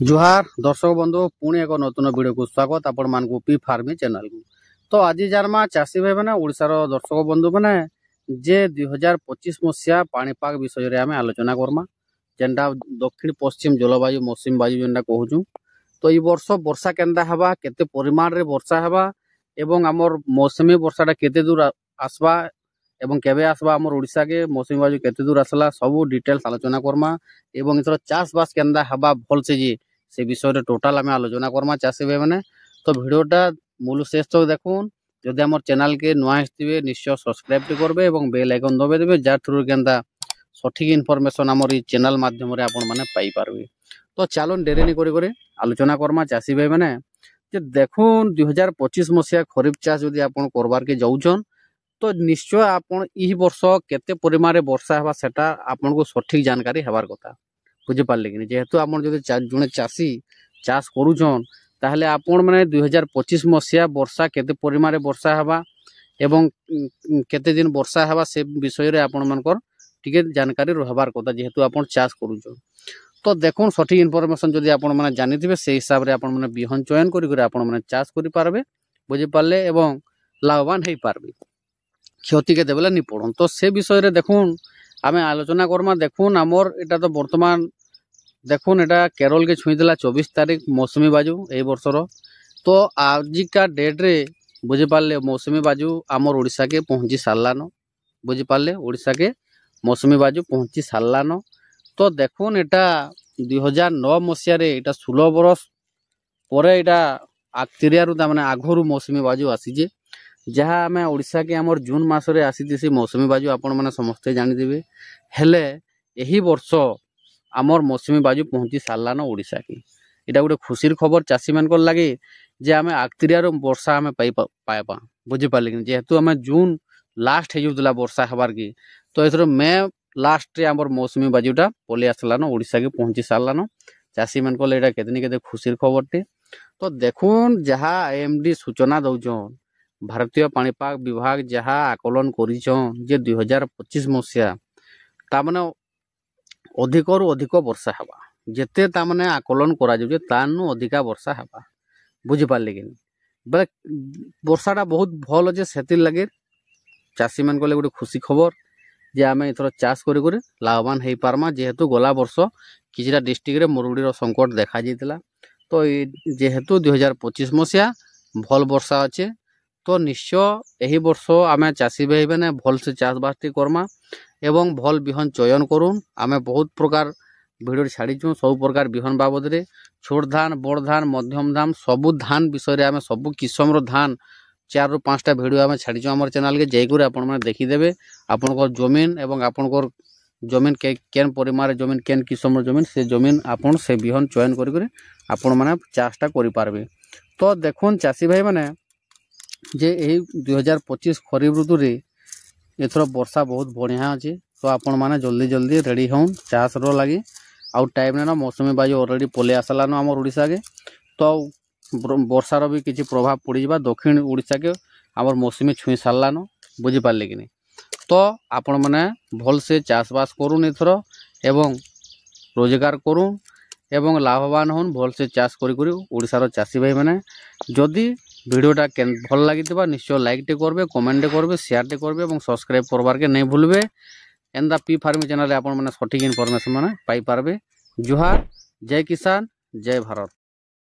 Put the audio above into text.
जुहार दर्शक बंधु पुणी एक नतून वीडियो को स्वागत आपण मान पी फार्मी चैनल को। तो आज जारमा चाषी भाई मैंने ओडिशार दर्शक बंधु मैंने जे 2025 मसीहा पाणीपाग विषय रे आमे आलोचना करमा जेनटा दक्षिण पश्चिम जलवायु मौसम वायु जेनटा कहूँ। तो ई वर्ष वर्षा केनता हवा केते परिमाण रे वर्षा हवा एवं आमर मौसमी वर्षाटा केते दूर आसबा एवं केबे आसबा आमर ओडिशा के मौसमी वायु केते दूर आसला सब डिटेल्स आलोचना करमा एवं इथर चाष बास केनता हवा भल से जी से विषय टोटाल आम आलोचना करमा चाषी भाई मैंने। तो भिडियोटा मूल शेष तक देखुन जदि आम चैनल के नुआ आसवे निश्चय सब्सक्राइब करबे और बेल आइकन दबाई देबे जार थ्रू केनता सठिक इनफॉरमेशन आमर चैनल माध्यम रे आपण माने पाई पारबे। तो चलो डेरी नहीं करी आलोचना करमा चाषी भाई मैंने जे देखुन 2025 मसीहा खरीफ चाष जदि आपण करबार के जाउछन तो निश्चय आपण ई वर्ष केते परिमाण रे वर्षा हेबा सेटा आपण को सठिक जानकारी हेबार कथा बुझी पारले कि जेहेतु आपण जदि जने चाषी चाष करूछन ताहले आपण माने 2025 मसीहा वर्षा केते परिमाण रे वर्षा हेबा एवं केते दिन वर्षा हेबा से विषय रे आपण मानकर टिके जानकारी रहबार कथा जेहेतु आपण चाष करूछन। तो देखुन सठिक इनफॉरमेशन जदि आपण माने जानिथिबे से हिसाब रे आपण माने बिहन चयन करी आपण माने चाष करि पारबे बुझी पारले एवं लाभवान हेई पारबे क्षति के देबले नि पड़न। तो से विषय रे देखुन आमे आलोचना करमा। देखुन आमर एटा तो वर्तमान देखुन एटा केरल के छुईला 24 तारीख मौसमी बाजू ए वर्षर। तो आजिका डेट रे बुझी पारले मौसमी बाजू आमर ओडिशा के पहुंची सारलान बुझी पारले ओडिशा के मौसमी बाजू पहुंची सारलान। तो देखुन एटा 2009 मसीह रे एटा 16 बरस परे एटा आक्तिरिया रु माने आघरु मौसमी बाजू आसीजे जहाँ आम ओडिशा के आमर जून मासरे आसी मौसमी बाजू आपण मैंने समस्ते जानीदेवे हेले यही वर्ष आमर मौसमी बाजू पहुंची सारलान ओडिशा की। इटा गोटे खुशीर खबर चाषी मान लगे जे आम आक्तिरिया वर्षा आम पाइबा बुझी पारे कि जेहेतु आम जून लास्ट हो वर्षा हबार की। तो एथर मे लास्ट रे आमर मौसमी बाजूटा पलि आसलान ओडिशा के पहुंची सारलान चाषी मान केते खुशीर खबर टे। तो देखुन जहाँ एमडी सूचना दौन भारतीय पाणीपाग विभाग जहाँ आकलन करिछन जे 2025 मसीहा तामने अधिक रु अधिक वर्षा हवा जेते तामने आकलन करा जे तानु अधिका वर्षा हवा बुझी पारले कि बे वर्षाटा बहुत भल अच्छे सेतिर लगे चाषी मान गोटे खुशी खबर जे आम एथर चाष करी लाभवान हो पारमा जेहेतु गला वर्ष किछिटा डिस्ट्रिक्ट रे मरुड़ीर संकट देखा जाइतिला। तो जेहेतु 2025 मसीहा भल वर्षा अच्छे तो निश्चय यही वर्ष आम चाषी भाई मैंने भल से चाष बास करमा एवं भल बिहन चयन करूँ। आम बहुत प्रकार भिडियो छाड़ीचु सब प्रकार बिहन बाबद रे छोट धान बड़ धान मध्यम धान सबू धान विषय आम सबू किस्म धान 4 ରୁ 5टा भिडियो आम छाड़ीचु आम चैनल के जाइए आपण मैंने देखीदेवे आपंकर जमीन एवं आपंकर जमीन केन परिमाण जमीन केन किस्म जमीन से जमीन आपन से बिहन चयन करी आपण मैंने चाषटा करें। तो देखुन चाषी भाई मैंने जे यही 2025 खरीफ ऋतु रे एथर वर्षा बहुत बढ़िया अच्छे। तो आपण मैंने जल्दी जल्दी रेडी हन चाष लगी आउ टाइम ना मौसमी बाजू ऑलरेडी पलि आसलान आम ओडिशा के। तो वर्षार भी किसी प्रभाव पड़ जा दक्षिण ओडिशा के आमर मौसमी छुई सारलान बुझी पारले कि नहीं। तो आपण मैंने भल से चाष बास करूँ एथर एवं रोजगार करूँ एवं लाभवान हन भल से चाष करी ओडिशार चाषी भाई मैंने जदि भिडियोटा भल लगी निश्चय लाइक टे करबे कमेंट करबे शेयर टे करबे और सब्सक्राइब करबार के नहीं भूलबे एंदा पी फार्मी चैनल आपण मैंने सठिक इनफॉरमेशन मैंने पाई पारबे। जुहार जय किसान जय भारत।